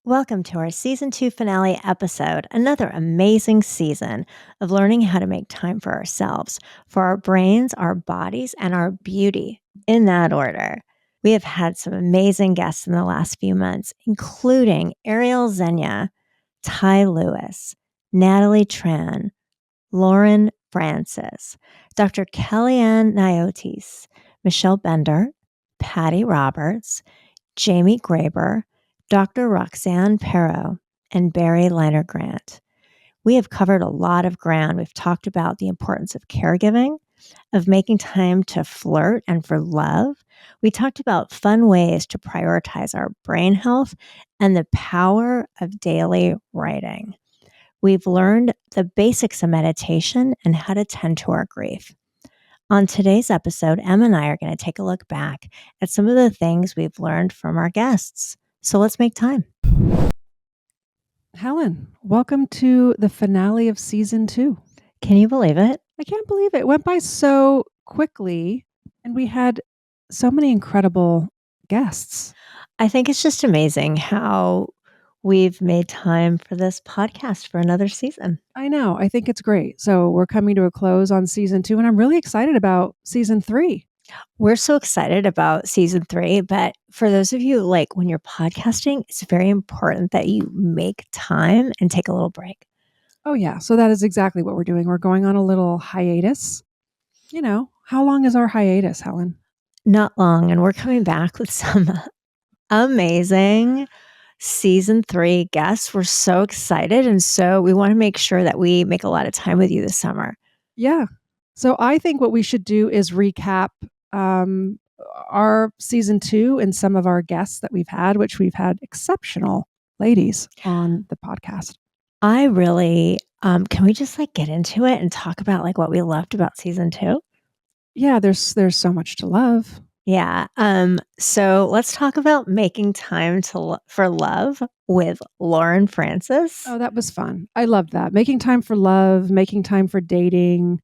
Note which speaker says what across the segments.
Speaker 1: Welcome to our season 2 finale episode, another amazing season of learning how to make time for ourselves, for our brains, our bodies, and our beauty, in that order. We have had some amazing guests in the last few months, including Ariel Zenya, Ty Lewis, Natalie Tran, Lauren Francis, Dr. Kellyanne Niotis, Michelle Bender, Patty Roberts, Jamie Graber, Dr. Roxanne Perot, and Barry Liner Grant. We have covered a lot of ground. We've talked about the importance of caregiving, of making time to flirt and for love. We talked about fun ways to prioritize our brain health and the power of daily writing. We've learned the basics of meditation and how to tend to our grief. On today's episode, Em and I are going to take a look back at some of the things we've learned from our guests. So let's make time.
Speaker 2: Helen, welcome to the finale of season 2.
Speaker 1: Can you believe it?
Speaker 2: I can't believe it. It went by so quickly, and we had so many incredible guests.
Speaker 1: I think it's just amazing how we've made time for this podcast for another season.
Speaker 2: I know. I think it's great. So we're coming to a close on season 2, and I'm really excited about season 3.
Speaker 1: We're so excited about season 3, but for those of you when you're podcasting, it's very important that you make time and take a little break.
Speaker 2: Oh, yeah. So that is exactly what we're doing. We're going on a little hiatus. You know, how long is our hiatus, Helen?
Speaker 1: Not long, and we're coming back with some amazing season 3 guests. We're so excited, and so we want to make sure that we make a lot of time with you this summer.
Speaker 2: Yeah. So I think what we should do is recap our season 2 and some of our guests that we've had, which we've had exceptional ladies on the podcast.
Speaker 1: I really, can we just get into it and talk about what we loved about season 2?
Speaker 2: Yeah, there's so much to love.
Speaker 1: Yeah. So let's talk about making time for love with Lauren Francis.
Speaker 2: Oh, that was fun. I loved that. Making time for love, making time for dating.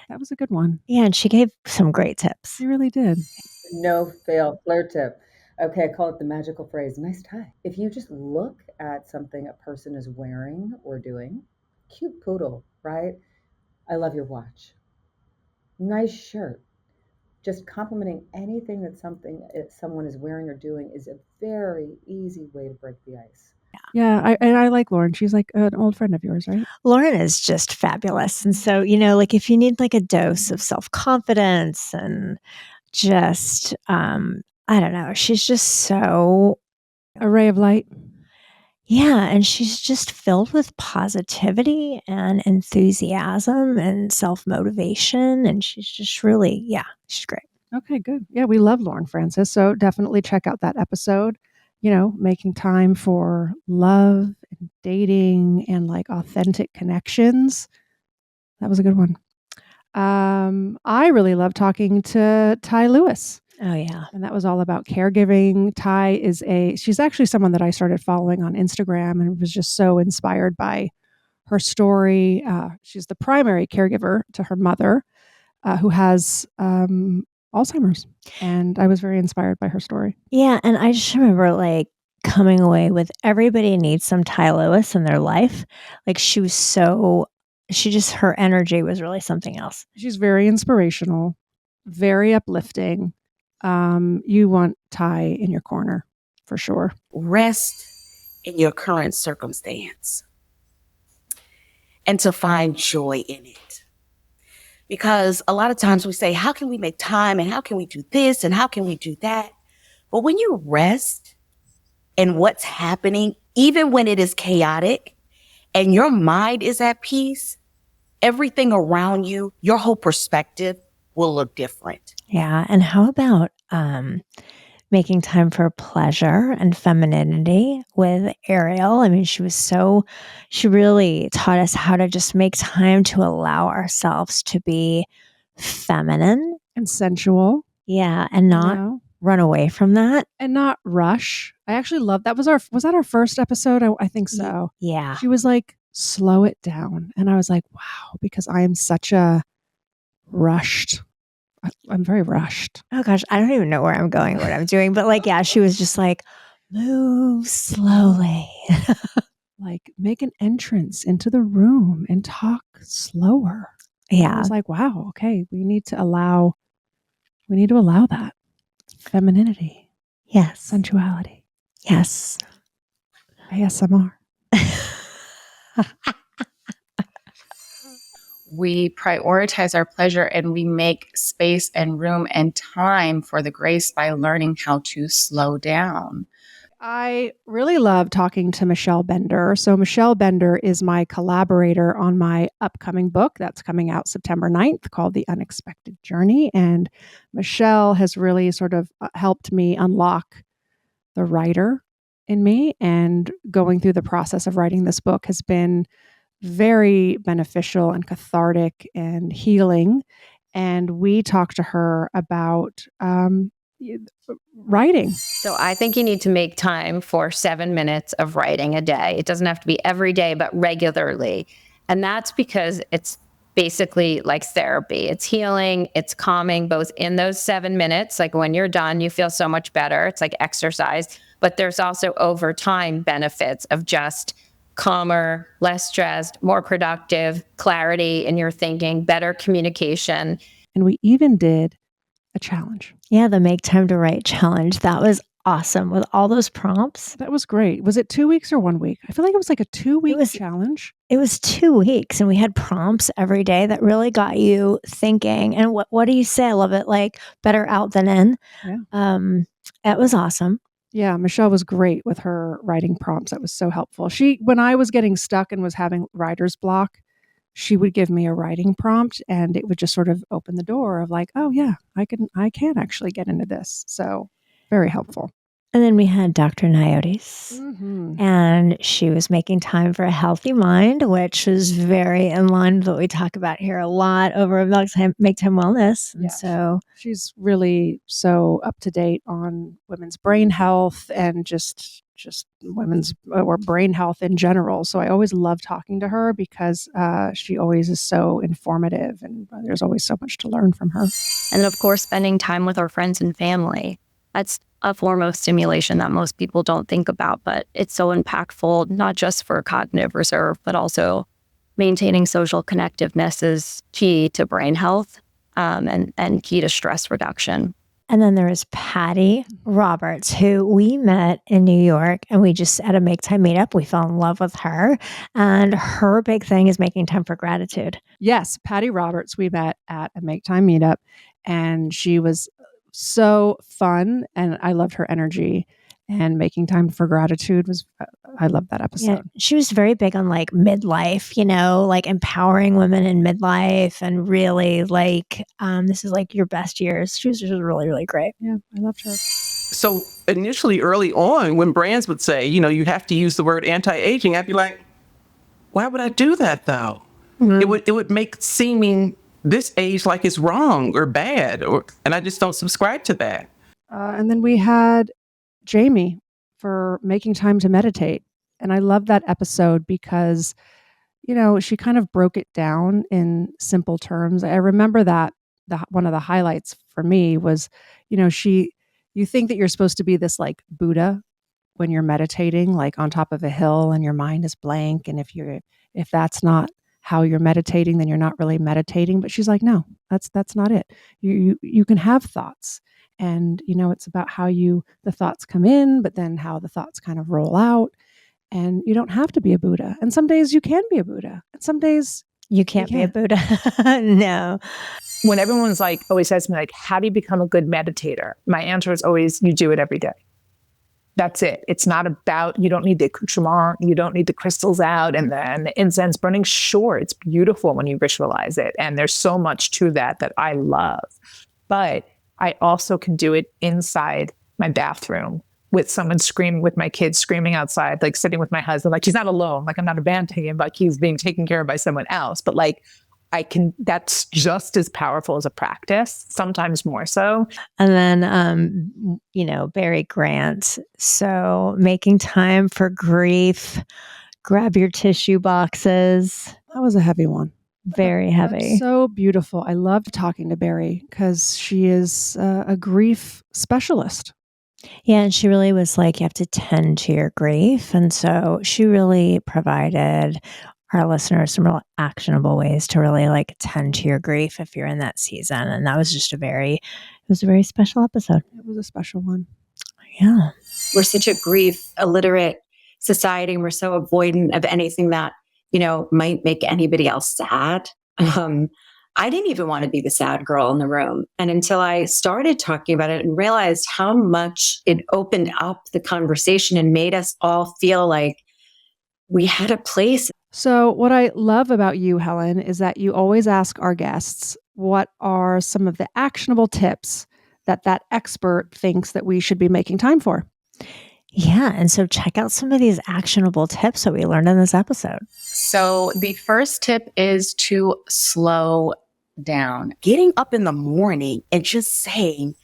Speaker 2: That was a good one.
Speaker 1: Yeah, and she gave some great tips.
Speaker 2: She really did.
Speaker 3: No fail flirt tip. Okay, I call it the magical phrase, nice tie. If you just look at something a person is wearing or doing, cute poodle, right? I love your watch. Nice shirt. Just complimenting anything that someone is wearing or doing is a very easy way to break the ice.
Speaker 2: Yeah, I like Lauren. She's like an old friend of yours, right?
Speaker 1: Lauren is just fabulous. And so, if you need a dose of self-confidence and just, I don't know, she's just so...
Speaker 2: a ray of light.
Speaker 1: Yeah, and she's just filled with positivity and enthusiasm and self-motivation. And she's just really, she's great.
Speaker 2: Okay, good. Yeah, we love Lauren Francis. So definitely check out that episode, making time for love and dating and authentic connections. That was a good one. I really love talking to Ty Lewis.
Speaker 1: Oh, yeah.
Speaker 2: And that was all about caregiving. Ty she's actually someone that I started following on Instagram and was just so inspired by her story. She's the primary caregiver to her mother, who has Alzheimer's. And I was very inspired by her story.
Speaker 1: Yeah. And I just remember coming away with everybody needs some Ty Lewis in their life. Her energy was really something else.
Speaker 2: She's very inspirational, very uplifting. You want Ty in your corner for sure.
Speaker 4: Rest in your current circumstance and to find joy in it. Because a lot of times we say, how can we make time and how can we do this and how can we do that? But when you rest in what's happening, even when it is chaotic and your mind is at peace, everything around you, your whole perspective will look different.
Speaker 1: Yeah. And how about making time for pleasure and femininity with Ariel? I mean, she really taught us how to just make time to allow ourselves to be feminine
Speaker 2: and sensual.
Speaker 1: Yeah. And not run away from that.
Speaker 2: And not rush. I actually love that. Was that our first episode? I think so.
Speaker 1: Yeah.
Speaker 2: She was like, slow it down. And I was like, wow, because I am such a rushed. I'm very rushed.
Speaker 1: Oh gosh, I don't even know where I'm going, what I'm doing. But she was just like, Move slowly.
Speaker 2: Like make an entrance into the room and talk slower. And I
Speaker 1: Yeah.
Speaker 2: was like, wow, okay, we need to allow that femininity,
Speaker 1: Yes.
Speaker 2: sensuality,
Speaker 1: Yes.
Speaker 2: ASMR.
Speaker 5: We prioritize our pleasure and we make space and room and time for the grace by learning how to slow down.
Speaker 2: I really love talking to Michelle Bender. So Michelle Bender is my collaborator on my upcoming book that's coming out September 9th called The Unexpected Journey. And Michelle has really sort of helped me unlock the writer in me. And going through the process of writing this book has been very beneficial and cathartic and healing. And we talked to her about writing.
Speaker 6: So I think you need to make time for 7 minutes of writing a day. It doesn't have to be every day, but regularly. And that's because it's basically like therapy. It's healing, it's calming both in those 7 minutes. Like when you're done, you feel so much better. It's like exercise, but there's also over time benefits of just calmer, less stressed, more productive, clarity in your thinking, better communication.
Speaker 2: And we even did a challenge.
Speaker 1: Yeah, the Make Time to Write challenge. That was awesome with all those prompts.
Speaker 2: That was great. Was it 2 weeks or 1 week? I feel like it was like a 2-week challenge.
Speaker 1: It was 2 weeks, and we had prompts every day that really got you thinking. And what do you say? I love it. Like better out than in.
Speaker 2: Yeah.
Speaker 1: It was awesome.
Speaker 2: Yeah, Michelle was great with her writing prompts. That was so helpful. When I was getting stuck and was having writer's block, she would give me a writing prompt and it would just sort of open the door of like, oh yeah, I can actually get into this. So very helpful.
Speaker 1: And then we had Dr. Niotes,
Speaker 2: Mm-hmm.
Speaker 1: and she was making time for a healthy mind, which is very in line with what we talk about here a lot over Make Time Wellness. And
Speaker 2: Yeah.
Speaker 1: so
Speaker 2: She's really so up to date on women's brain health and just women's or brain health in general. So I always love talking to her because she always is so informative and there's always so much to learn from her.
Speaker 6: And of course, spending time with our friends and family. That's a form of stimulation that most people don't think about, but it's so impactful, not just for cognitive reserve, but also maintaining social connectiveness is key to brain health and key to stress reduction.
Speaker 1: And then there is Patty Roberts, who we met in New York, and we just at a Make Time meetup, we fell in love with her. And her big thing is making time for gratitude.
Speaker 2: Yes, Patty Roberts, we met at a Make Time meetup, and she was so fun, and I loved her energy. And making time for gratitude was, I love that episode.
Speaker 1: Yeah, she was very big on like midlife, like empowering women in midlife and really like, this is like your best years. She was just really, really great.
Speaker 2: Yeah, I loved her.
Speaker 7: So initially early on, when brands would say, you have to use the word anti-aging, I'd be like, why would I do that though? Mm-hmm. It would make seeming this age like it's wrong or bad, and I just don't subscribe to that.
Speaker 2: And then we had Jamie for making time to meditate. And I love that episode because, she kind of broke it down in simple terms. I remember that one of the highlights for me was, you think that you're supposed to be this like Buddha when you're meditating, like on top of a hill and your mind is blank. And if that's not how you're meditating, then you're not really meditating. But she's like, no, that's not it. You can have thoughts. And, it's about how the thoughts come in, but then how the thoughts kind of roll out. And you don't have to be a Buddha. And some days you can be a Buddha. And some days
Speaker 1: you can't be a Buddha. No.
Speaker 8: When everyone's always says to me, how do you become a good meditator? My answer is always, you do it every day. That's it. It's not about, you don't need the accoutrement, you don't need the crystals out and the incense burning. Sure, it's beautiful when you visualize it. And there's so much to that I love. But I also can do it inside my bathroom with someone screaming, with my kids screaming outside, sitting with my husband, he's not alone. I'm not abandoning him, he's being taken care of by someone else. But that's just as powerful as a practice, sometimes more so.
Speaker 1: And then, Barry Grant. So making time for grief, grab your tissue boxes.
Speaker 2: That was a heavy one.
Speaker 1: Very heavy.
Speaker 2: So beautiful. I loved talking to Barry because she is a grief specialist.
Speaker 1: Yeah, and she really was like, you have to tend to your grief. And so she really provided our listeners some real actionable ways to really like tend to your grief if you're in that season. And that was just it was a very special episode.
Speaker 2: It was a special one.
Speaker 1: Yeah.
Speaker 9: We're such a grief illiterate society, and we're so avoidant of anything that, might make anybody else sad. I didn't even want to be the sad girl in the room. And until I started talking about it and realized how much it opened up the conversation and made us all feel like we had a place.
Speaker 2: So what I love about you, Helen, is that you always ask our guests, what are some of the actionable tips that expert thinks that we should be making time for?
Speaker 1: Yeah. And so check out some of these actionable tips that we learned in this episode.
Speaker 5: So the first tip is to slow down.
Speaker 4: Getting up in the morning and just saying,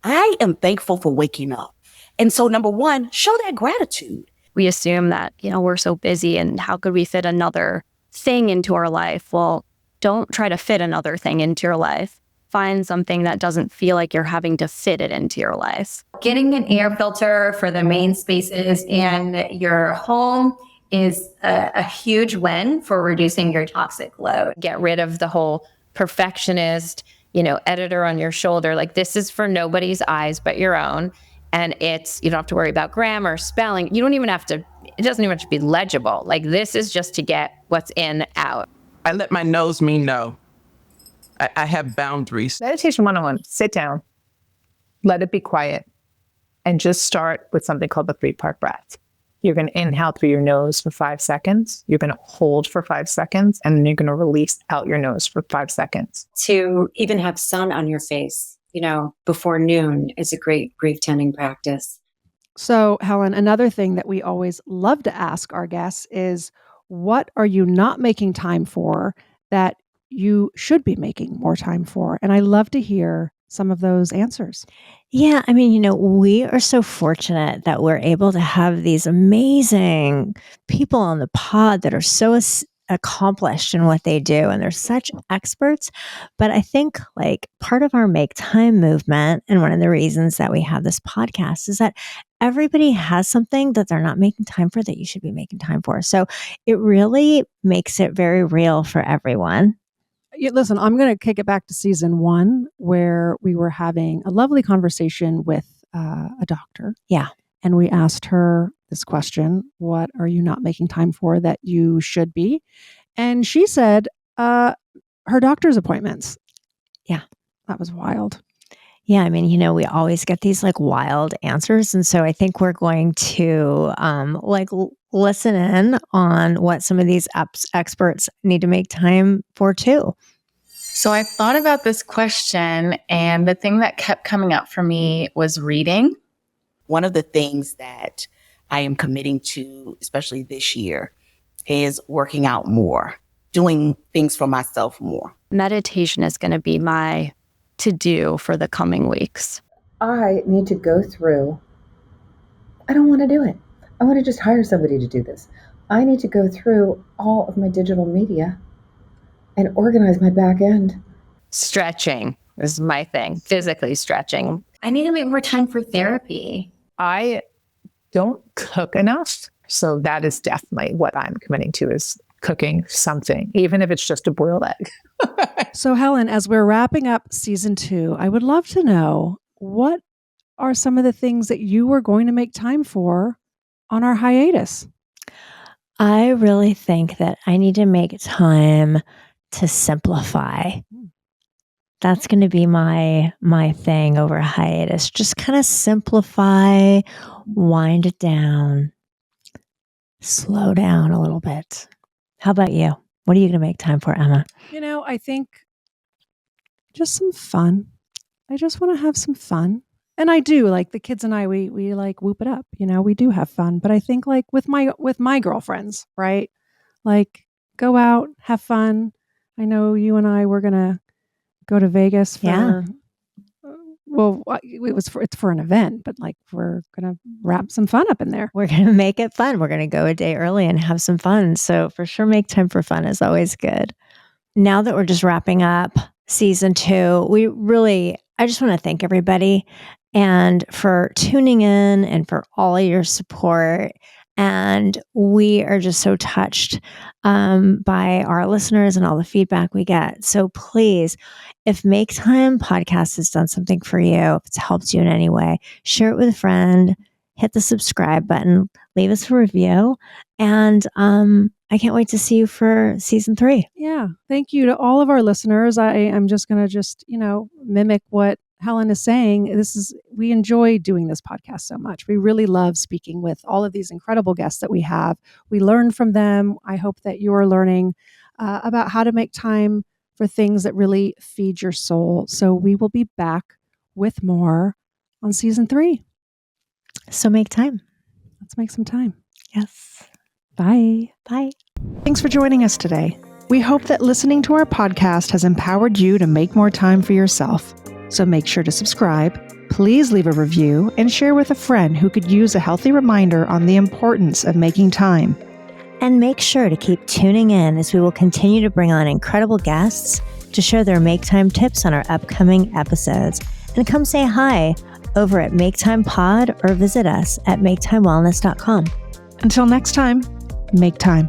Speaker 4: I am thankful for waking up. And so number one, show that gratitude.
Speaker 6: We assume that, we're so busy and how could we fit another thing into our life? Well, don't try to fit another thing into your life. Find something that doesn't feel like you're having to fit it into your life.
Speaker 9: Getting an air filter for the main spaces in your home is a huge win for reducing your toxic load.
Speaker 6: Get rid of the whole perfectionist, editor on your shoulder. Like, this is for nobody's eyes but your own. And you don't have to worry about grammar, spelling. It doesn't even have to be legible. Like, this is just to get what's in out.
Speaker 7: I let my nose mean no. I have boundaries.
Speaker 8: Meditation 101, sit down, let it be quiet, and just start with something called the 3-part breath. You're going to inhale through your nose for 5 seconds. You're going to hold for 5 seconds, and then you're going to release out your nose for 5 seconds.
Speaker 9: To even have sun on your face, before noon is a great grief tending practice.
Speaker 2: So, Helen, another thing that we always love to ask our guests is, what are you not making time for that you should be making more time for? And I love to hear some of those answers.
Speaker 1: Yeah. I mean, we are so fortunate that we're able to have these amazing people on the pod that are so accomplished in what they do. And they're such experts. But I think like part of our make time movement, and one of the reasons that we have this podcast, is that everybody has something that they're not making time for that you should be making time for. So it really makes it very real for everyone.
Speaker 2: Listen, I'm going to kick it back to season 1, where we were having a lovely conversation with a doctor.
Speaker 1: Yeah.
Speaker 2: And we asked her this question, what are you not making time for that you should be? And she said her doctor's appointments.
Speaker 1: Yeah.
Speaker 2: That was wild.
Speaker 1: Yeah. I mean, we always get these like wild answers. And so I think we're going to listen in on what some of these experts need to make time for too.
Speaker 5: So I thought about this question, and the thing that kept coming up for me was reading.
Speaker 4: One of the things that I am committing to, especially this year, is working out more, doing things for myself more.
Speaker 6: Meditation is going to be my to-do for the coming weeks.
Speaker 3: I need to go through, I don't want to do it. I want to just hire somebody to do this. I need to go through all of my digital media and organize my back end.
Speaker 6: Stretching is my thing, physically stretching.
Speaker 9: I need to make more time for therapy.
Speaker 8: I don't cook enough. So that is definitely what I'm committing to, is cooking something, even if it's just a boiled egg.
Speaker 2: So, Helen, as we're wrapping up season 2, I would love to know, what are some of the things that you were going to make time for on our hiatus?
Speaker 1: I really think that I need to make time to simplify. That's going to be my thing over hiatus. Just kind of simplify, wind it down, slow down a little bit. How about you? What are you going to make time for, Emma?
Speaker 2: I think just some fun. I just want to have some fun. And I do, like the kids and I, we like whoop it up. We do have fun. But I think like with my girlfriends, right? Like go out, have fun. I know you and I were gonna go to Vegas for. Well, it's for an event, but like we're gonna wrap some fun up in there.
Speaker 1: We're gonna make it fun. We're gonna go a day early and have some fun. So for sure, make time for fun is always good. Now that we're just wrapping up season 2, I just want to thank everybody and for tuning in and for all your support. And we are just so touched by our listeners and all the feedback we get. So please, if Make Time Podcast has done something for you, if it's helped you in any way, share it with a friend, hit the subscribe button, leave us a review. And I can't wait to see you for season 3.
Speaker 2: Yeah. Thank you to all of our listeners. I'm just going to mimic what Helen is saying. We enjoy doing this podcast so much. We really love speaking with all of these incredible guests that we have. We learn from them. I hope that you're learning about how to make time for things that really feed your soul. So we will be back with more on season 3.
Speaker 1: So make time.
Speaker 2: Let's make some time.
Speaker 1: Yes.
Speaker 2: Bye.
Speaker 1: Bye.
Speaker 2: Thanks for joining us today. We hope that listening to our podcast has empowered you to make more time for yourself. So make sure to subscribe, please leave a review, and share with a friend who could use a healthy reminder on the importance of making time.
Speaker 1: And make sure to keep tuning in as we will continue to bring on incredible guests to share their Make Time tips on our upcoming episodes. And come say hi over at Make Time Pod or visit us at maketimewellness.com.
Speaker 2: Until next time, make time.